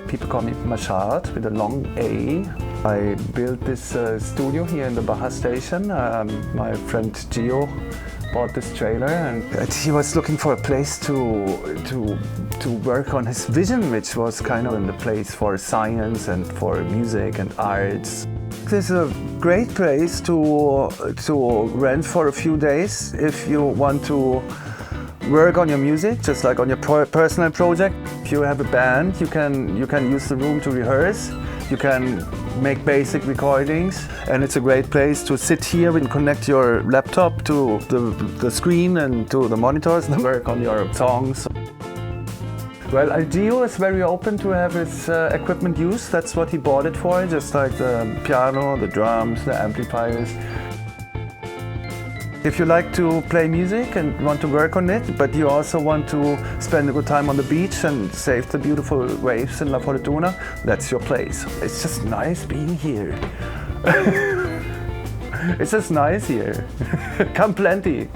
People call me Machad with a long A. I built this studio here in the Baja station. My friend Gio bought this trailer, and he was looking for a place to work on his vision, which was kind of in the place for science and for music and arts. This is a great place to rent for a few days if you want to work on your music, just like on your personal project. If you have a band, you can use the room to rehearse. You can make basic recordings, and it's a great place to sit here and connect your laptop to the screen and to the monitors and work on your songs. Well, Gio is very open to have his equipment used. That's what he bought it for, just like the piano, the drums, the amplifiers. If you like to play music and want to work on it, but you also want to spend a good time on the beach and save the beautiful waves in La Fortuna, that's your place. It's just nice being here. It's just nice here. Come plenty.